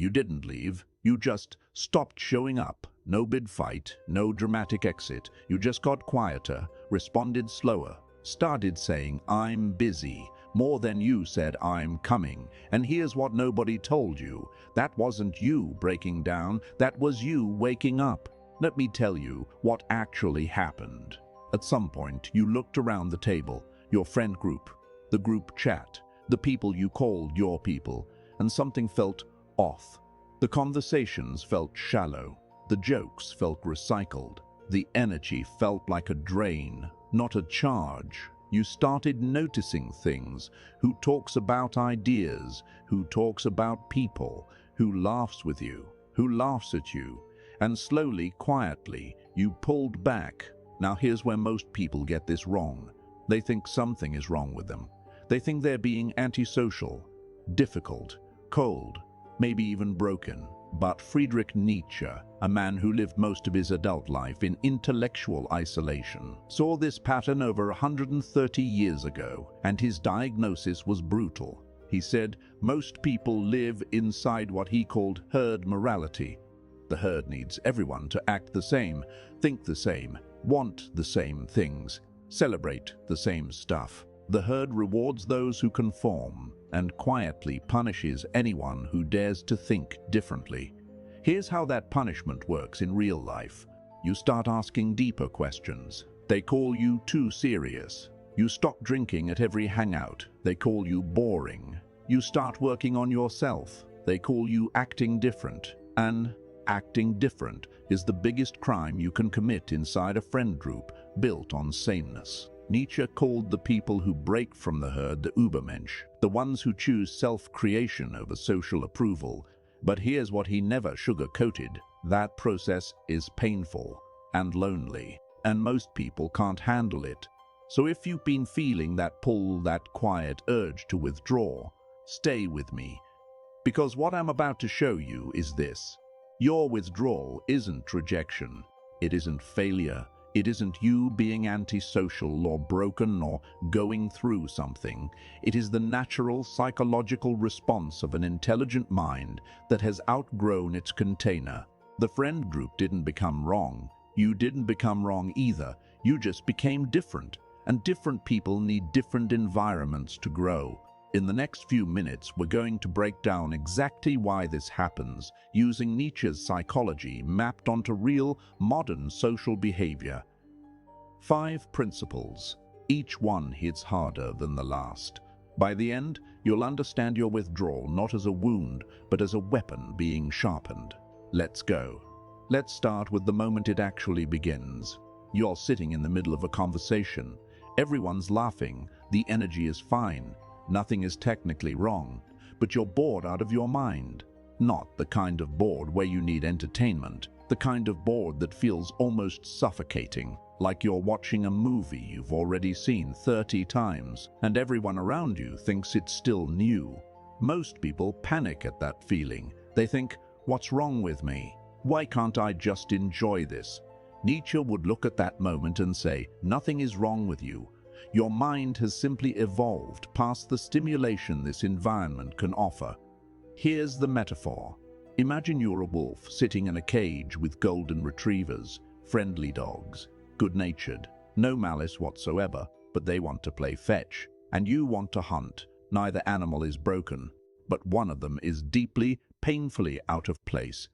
You didn't leave. You just stopped showing up. No big fight, no dramatic exit. You just got quieter, responded slower, started saying, "I'm busy," more than you said, "I'm coming." And here's what nobody told you. That wasn't you breaking down. That was you waking up. Let me tell you what actually happened. At some point, you looked around the table, your friend group, the group chat, the people you called your people, and something felt off. The conversations felt shallow. The jokes felt recycled. The energy felt like a drain, not a charge. You started noticing things. Who talks about ideas? Who talks about people? Who laughs with you? Who laughs at you? And slowly, quietly, you pulled back. Now here's where most people get this wrong. They think something is wrong with them. They think they're being antisocial, difficult, cold, maybe even broken. But Friedrich Nietzsche, a man who lived most of his adult life in intellectual isolation, saw this pattern over 130 years ago, and his diagnosis was brutal. He said most people live inside what he called herd morality. The herd needs everyone to act the same, think the same, want the same things, celebrate the same stuff. The herd rewards those who conform and quietly punishes anyone who dares to think differently. Here's how that punishment works in real life. You start asking deeper questions. They call you too serious. You stop drinking at every hangout. They call you boring. You start working on yourself. They call you acting different. And acting different is the biggest crime you can commit inside a friend group built on sameness. Nietzsche called the people who break from the herd the Übermensch, the ones who choose self-creation over social approval. But here's what he never sugar-coated. That process is painful and lonely, and most people can't handle it. So if you've been feeling that pull, that quiet urge to withdraw, stay with me. Because what I'm about to show you is this. Your withdrawal isn't rejection. It isn't failure. It isn't you being antisocial or broken or going through something. It is the natural psychological response of an intelligent mind that has outgrown its container. The friend group didn't become wrong. You didn't become wrong either. You just became different. And different people need different environments to grow. In the next few minutes, we're going to break down exactly why this happens, using Nietzsche's psychology mapped onto real, modern social behavior. 5 principles. Each one hits harder than the last. By the end, you'll understand your withdrawal not as a wound, but as a weapon being sharpened. Let's go. Let's start with the moment it actually begins. You're sitting in the middle of a conversation. Everyone's laughing. The energy is fine. Nothing is technically wrong, but you're bored out of your mind. Not the kind of bored where you need entertainment, the kind of bored that feels almost suffocating, like you're watching a movie you've already seen 30 times, and everyone around you thinks it's still new. Most people panic at that feeling. They think, what's wrong with me? Why can't I just enjoy this? Nietzsche would look at that moment and say, nothing is wrong with you. Your mind has simply evolved past the stimulation this environment can offer. Here's the metaphor. Imagine you're a wolf sitting in a cage with golden retrievers, friendly dogs, good-natured, no malice whatsoever, but they want to play fetch. And you want to hunt. Neither animal is broken, but one of them is deeply, painfully out of place.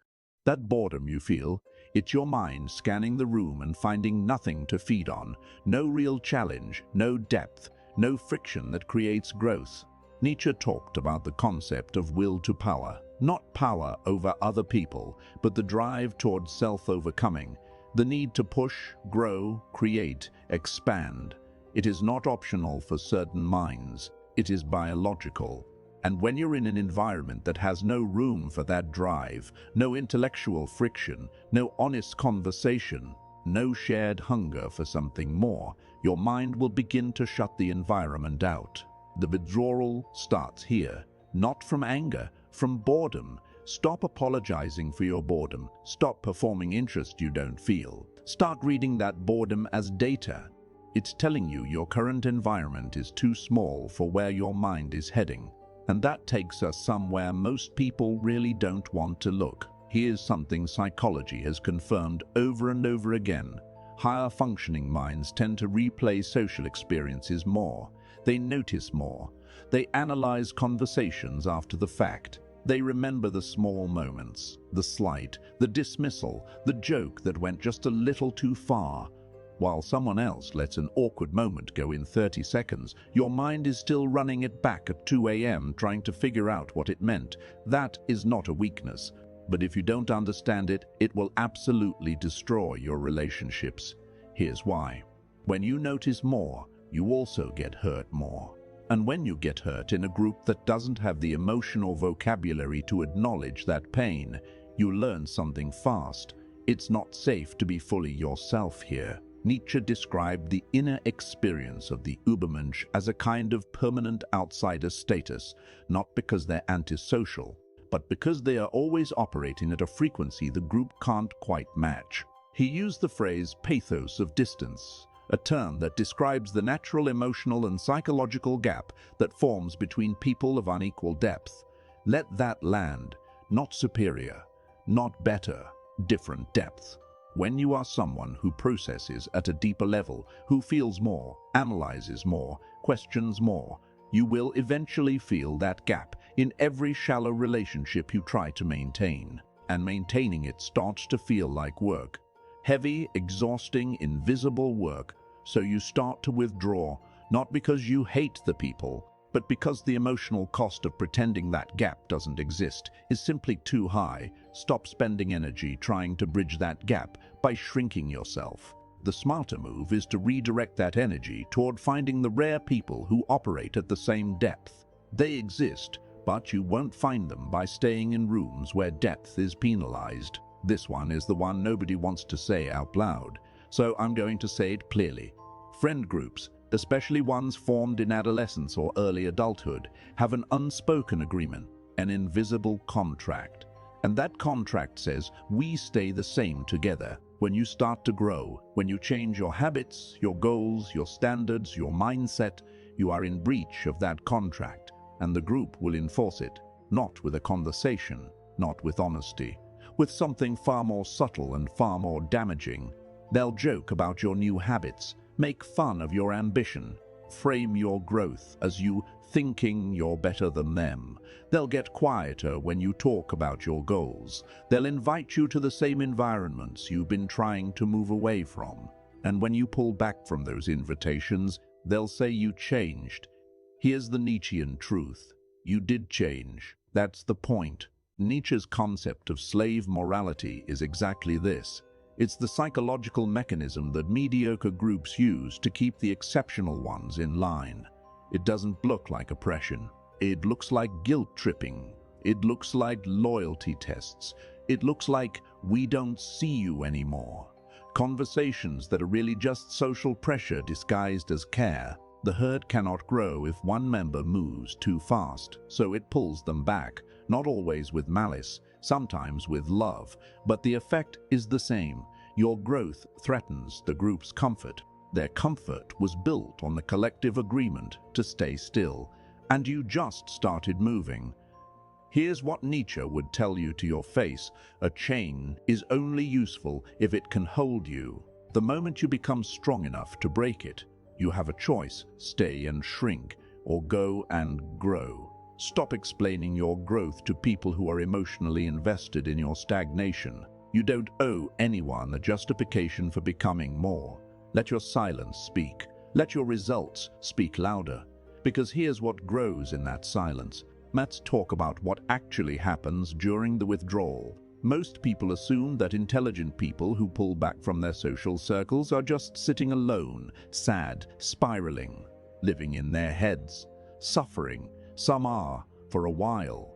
That boredom you feel, it's your mind scanning the room and finding nothing to feed on. No real challenge, no depth, no friction that creates growth. Nietzsche talked about the concept of will to power. Not power over other people, but the drive towards self-overcoming. The need to push, grow, create, expand. It is not optional for certain minds. It is biological. And when you're in an environment that has no room for that drive, no intellectual friction, no honest conversation, no shared hunger for something more, your mind will begin to shut the environment out. The withdrawal starts here, not from anger, from boredom. Stop apologizing for your boredom. Stop performing interest you don't feel. Start reading that boredom as data. It's telling you your current environment is too small for where your mind is heading. And that takes us somewhere most people really don't want to look. Here's something psychology has confirmed over and over again. Higher functioning minds tend to replay social experiences more. They notice more. They analyze conversations after the fact. They remember the small moments, the slight, the dismissal, the joke that went just a little too far. While someone else lets an awkward moment go in 30 seconds, your mind is still running it back at 2 a.m. trying to figure out what it meant. That is not a weakness, but if you don't understand it, it will absolutely destroy your relationships. Here's why. When you notice more, you also get hurt more. And when you get hurt in a group that doesn't have the emotional vocabulary to acknowledge that pain, you learn something fast. It's not safe to be fully yourself here. Nietzsche described the inner experience of the Übermensch as a kind of permanent outsider status, not because they're antisocial, but because they are always operating at a frequency the group can't quite match. He used the phrase pathos of distance, a term that describes the natural emotional and psychological gap that forms between people of unequal depth. Let that land, not superior, not better, different depth. When you are someone who processes at a deeper level, who feels more, analyzes more, questions more, you will eventually feel that gap in every shallow relationship you try to maintain. And maintaining it starts to feel like work. Heavy, exhausting, invisible work. So you start to withdraw, not because you hate the people, but because the emotional cost of pretending that gap doesn't exist is simply too high. Stop spending energy trying to bridge that gap by shrinking yourself. The smarter move is to redirect that energy toward finding the rare people who operate at the same depth. They exist, but you won't find them by staying in rooms where depth is penalized. This one is the one nobody wants to say out loud, so I'm going to say it clearly. Friend groups, especially ones formed in adolescence or early adulthood, have an unspoken agreement, an invisible contract. And that contract says we stay the same together. When you start to grow, when you change your habits, your goals, your standards, your mindset, you are in breach of that contract, and the group will enforce it, not with a conversation, not with honesty, with something far more subtle and far more damaging. They'll joke about your new habits, make fun of your ambition, frame your growth as you thinking you're better than them. They'll get quieter when you talk about your goals. They'll invite you to the same environments you've been trying to move away from. And when you pull back from those invitations, they'll say you changed. Here's the Nietzschean truth. You did change. That's the point. Nietzsche's concept of slave morality is exactly this. It's the psychological mechanism that mediocre groups use to keep the exceptional ones in line. It doesn't look like oppression. It looks like guilt tripping. It looks like loyalty tests. It looks like we don't see you anymore. Conversations that are really just social pressure disguised as care. The herd cannot grow if one member moves too fast, so it pulls them back, not always with malice, sometimes with love, but the effect is the same. Your growth threatens the group's comfort. Their comfort was built on the collective agreement to stay still, and you just started moving. Here's what Nietzsche would tell you to your face: a chain is only useful if it can hold you. The moment you become strong enough to break it, you have a choice: stay and shrink, or go and grow. Stop explaining your growth to people who are emotionally invested in your stagnation. You don't owe anyone a justification for becoming more. Let your silence speak. Let your results speak louder. Because here's what grows in that silence. Let's talk about what actually happens during the withdrawal. Most people assume that intelligent people who pull back from their social circles are just sitting alone, sad, spiraling, living in their heads, suffering. Some are, for a while.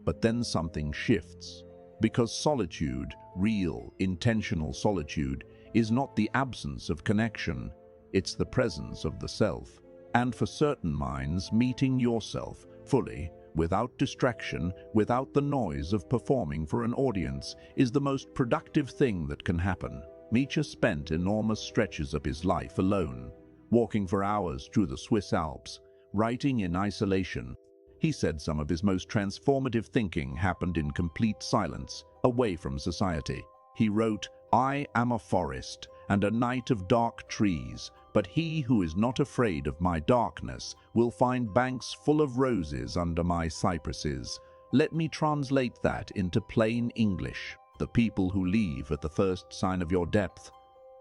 But then something shifts. Because solitude, real, intentional solitude, is not the absence of connection, it's the presence of the self. And for certain minds, meeting yourself fully, without distraction, without the noise of performing for an audience, is the most productive thing that can happen. Nietzsche spent enormous stretches of his life alone, walking for hours through the Swiss Alps, writing in isolation. He said some of his most transformative thinking happened in complete silence, away from society. He wrote, "I am a forest and a night of dark trees, but he who is not afraid of my darkness will find banks full of roses under my cypresses." Let me translate that into plain English. The people who leave at the first sign of your depth,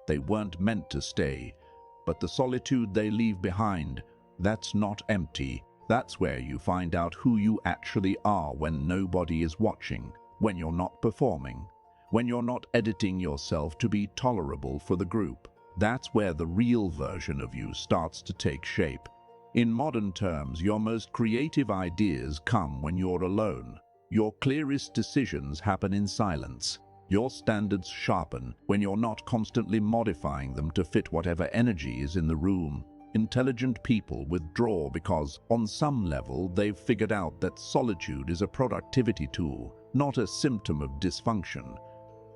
they weren't meant to stay. But the solitude they leave behind, that's not empty. That's where you find out who you actually are when nobody is watching, when you're not performing, when you're not editing yourself to be tolerable for the group. That's where the real version of you starts to take shape. In modern terms, your most creative ideas come when you're alone. Your clearest decisions happen in silence. Your standards sharpen when you're not constantly modifying them to fit whatever energy is in the room. Intelligent people withdraw because, on some level, they've figured out that solitude is a productivity tool, not a symptom of dysfunction.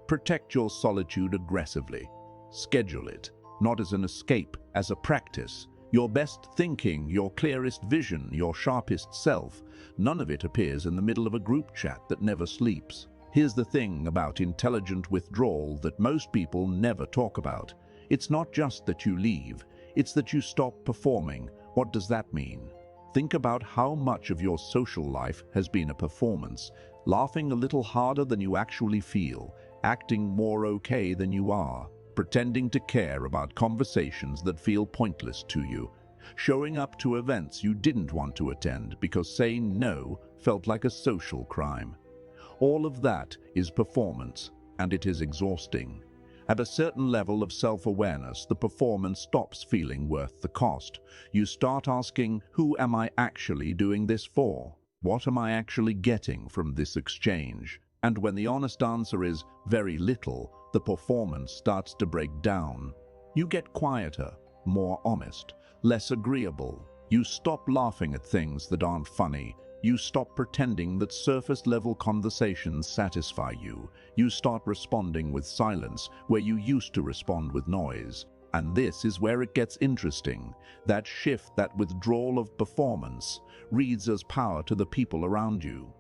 Protect your solitude aggressively. Schedule it, not as an escape, as a practice. Your best thinking, your clearest vision, your sharpest self, none of it appears in the middle of a group chat that never sleeps. Here's the thing about intelligent withdrawal that most people never talk about. It's not just that you leave, it's that you stop performing. What does that mean? Think about how much of your social life has been a performance, laughing a little harder than you actually feel, acting more okay than you are, pretending to care about conversations that feel pointless to you, showing up to events you didn't want to attend because saying no felt like a social crime. All of that is performance, and it is exhausting. At a certain level of self-awareness, the performance stops feeling worth the cost. You start asking, who am I actually doing this for? What am I actually getting from this exchange? And when the honest answer is very little, the performance starts to break down. You get quieter, more honest, less agreeable. You stop laughing at things that aren't funny. You stop pretending that surface-level conversations satisfy you. You start responding with silence where you used to respond with noise. And this is where it gets interesting. That shift, that withdrawal of performance, reads as power to the people around you.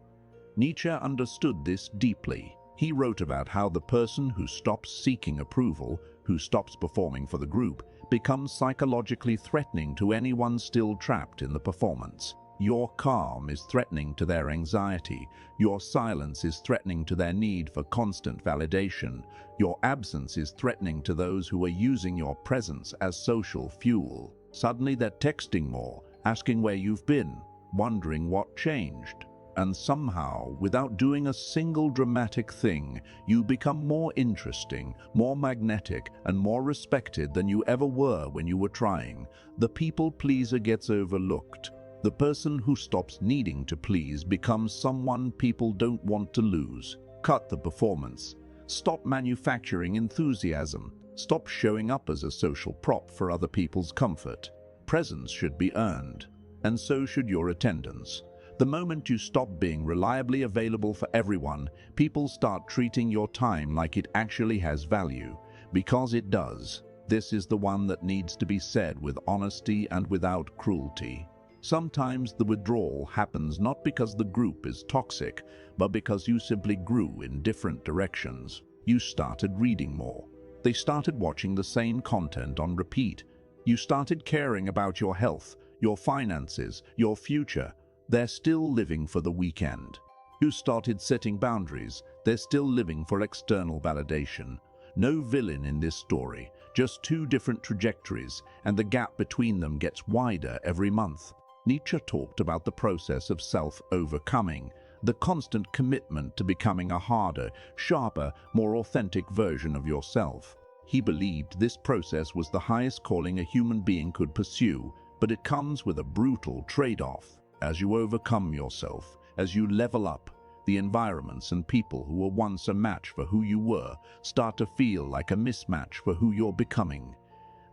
Nietzsche understood this deeply. He wrote about how the person who stops seeking approval, who stops performing for the group, becomes psychologically threatening to anyone still trapped in the performance. Your calm is threatening to their anxiety. Your silence is threatening to their need for constant validation. Your absence is threatening to those who are using your presence as social fuel. Suddenly they're texting more, asking where you've been, wondering what changed. And somehow, without doing a single dramatic thing, you become more interesting, more magnetic, and more respected than you ever were when you were trying. The people pleaser gets overlooked. The person who stops needing to please becomes someone people don't want to lose. Cut the performance. Stop manufacturing enthusiasm. Stop showing up as a social prop for other people's comfort. Presence should be earned, and so should your attendance. The moment you stop being reliably available for everyone, people start treating your time like it actually has value. Because it does. This is the one that needs to be said with honesty and without cruelty. Sometimes the withdrawal happens not because the group is toxic, but because you simply grew in different directions. You started reading more. They started watching the same content on repeat. You started caring about your health, your finances, your future. They're still living for the weekend. You started setting boundaries. They're still living for external validation. No villain in this story, just two different trajectories, and the gap between them gets wider every month. Nietzsche talked about the process of self-overcoming, the constant commitment to becoming a harder, sharper, more authentic version of yourself. He believed this process was the highest calling a human being could pursue, but it comes with a brutal trade-off. As you overcome yourself, as you level up, the environments and people who were once a match for who you were start to feel like a mismatch for who you're becoming.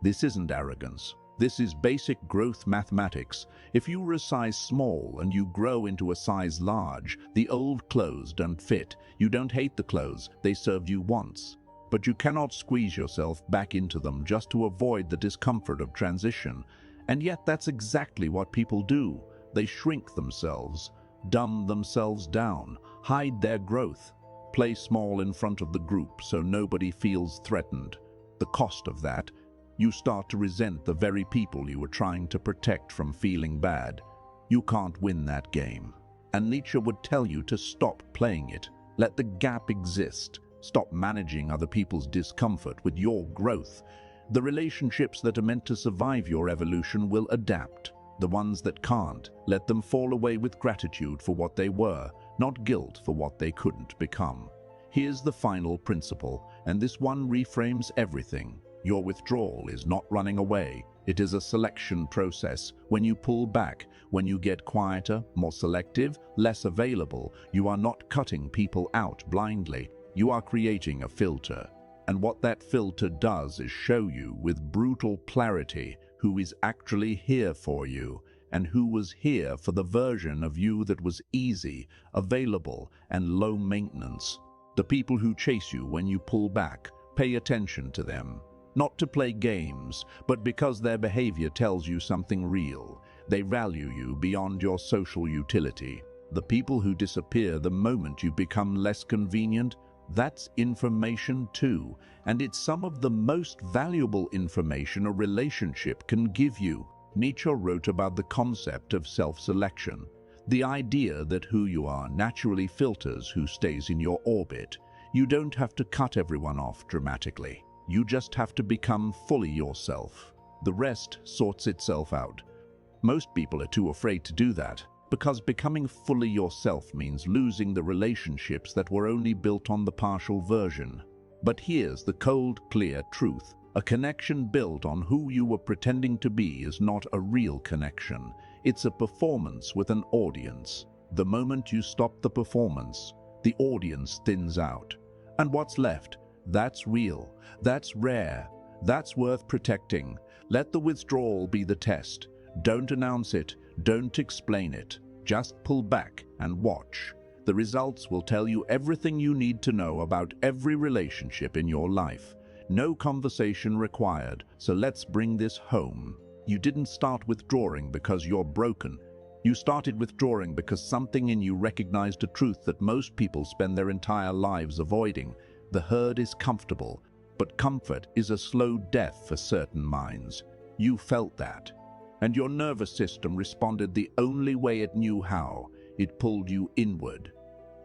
This isn't arrogance. This is basic growth mathematics. If you were a size small and you grow into a size large, the old clothes don't fit. You don't hate the clothes, they served you once. But you cannot squeeze yourself back into them just to avoid the discomfort of transition. And yet that's exactly what people do. They shrink themselves, dumb themselves down, hide their growth, play small in front of the group so nobody feels threatened. The cost of that, you start to resent the very people you were trying to protect from feeling bad. You can't win that game. And Nietzsche would tell you to stop playing it. Let the gap exist. Stop managing other people's discomfort with your growth. The relationships that are meant to survive your evolution will adapt. The ones that can't, let them fall away with gratitude for what they were, not guilt for what they couldn't become. Here's the final principle, and this one reframes everything. Your withdrawal is not running away. It is a selection process. When you pull back, when you get quieter, more selective, less available, you are not cutting people out blindly. You are creating a filter. And what that filter does is show you with brutal clarity who is actually here for you and who was here for the version of you that was easy, available, and low maintenance. The people who chase you when you pull back, pay attention to them. Not to play games, but because their behavior tells you something real. They value you beyond your social utility. The people who disappear the moment you become less convenient, that's information too, and it's some of the most valuable information a relationship can give you. Nietzsche wrote about the concept of self-selection, the idea that who you are naturally filters who stays in your orbit. You don't have to cut everyone off dramatically. You just have to become fully yourself. The rest sorts itself out. Most people are too afraid to do that, because becoming fully yourself means losing the relationships that were only built on the partial version. But here's the cold, clear truth. A connection built on who you were pretending to be is not a real connection. It's a performance with an audience. The moment you stop the performance, the audience thins out. And what's left? That's real. That's rare. That's worth protecting. Let the withdrawal be the test. Don't announce it. Don't explain it. Just pull back and watch. The results will tell you everything you need to know about every relationship in your life. No conversation required, so let's bring this home. You didn't start withdrawing because you're broken. You started withdrawing because something in you recognized a truth that most people spend their entire lives avoiding. The herd is comfortable, but comfort is a slow death for certain minds. You felt that. And your nervous system responded the only way it knew how. It pulled you inward,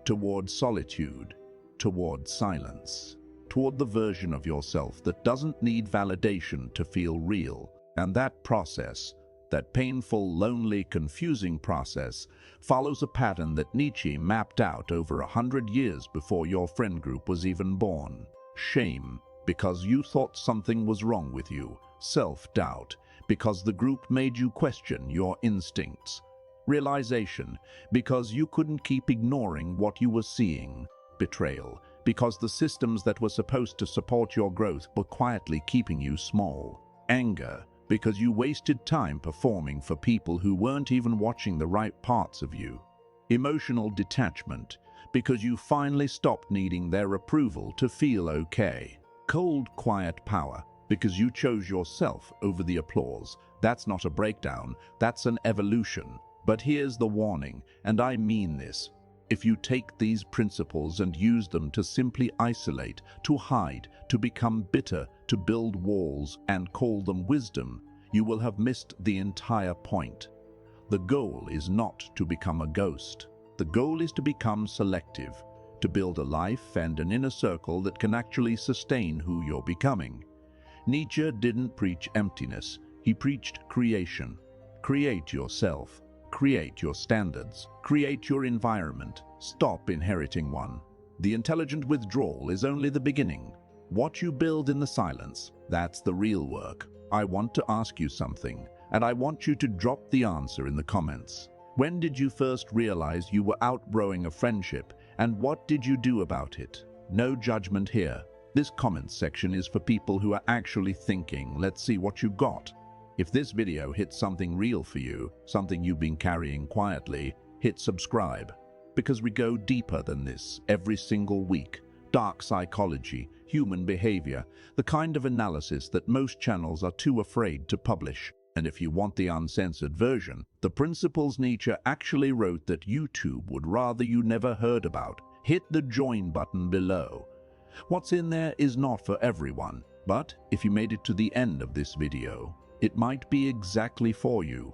toward solitude, toward silence, toward the version of yourself that doesn't need validation to feel real. And that process, that painful, lonely, confusing process, follows a pattern that Nietzsche mapped out over 100 years before your friend group was even born. Shame, because you thought something was wrong with you. Self-doubt, because the group made you question your instincts. Realization, because you couldn't keep ignoring what you were seeing. Betrayal, because the systems that were supposed to support your growth were quietly keeping you small. Anger, because you wasted time performing for people who weren't even watching the right parts of you. Emotional detachment, because you finally stopped needing their approval to feel okay. Cold, quiet power, because you chose yourself over the applause. That's not a breakdown, that's an evolution. But here's the warning, and I mean this. If you take these principles and use them to simply isolate, to hide, to become bitter, to build walls and call them wisdom, you will have missed the entire point. The goal is not to become a ghost. The goal is to become selective, to build a life and an inner circle that can actually sustain who you're becoming. Nietzsche didn't preach emptiness, he preached creation. Create yourself. Create your standards. Create your environment. Stop inheriting one. The intelligent withdrawal is only the beginning. What you build in the silence, that's the real work. I want to ask you something, and I want you to drop the answer in the comments. When did you first realize you were outgrowing a friendship, and what did you do about it? No judgment here. This comments section is for people who are actually thinking. Let's see what you got. If this video hits something real for you, something you've been carrying quietly, hit subscribe. Because we go deeper than this every single week. Dark psychology, human behavior, the kind of analysis that most channels are too afraid to publish. And if you want the uncensored version, the principles Nietzsche actually wrote that YouTube would rather you never heard about. Hit the join button below. What's in there is not for everyone, but if you made it to the end of this video, it might be exactly for you.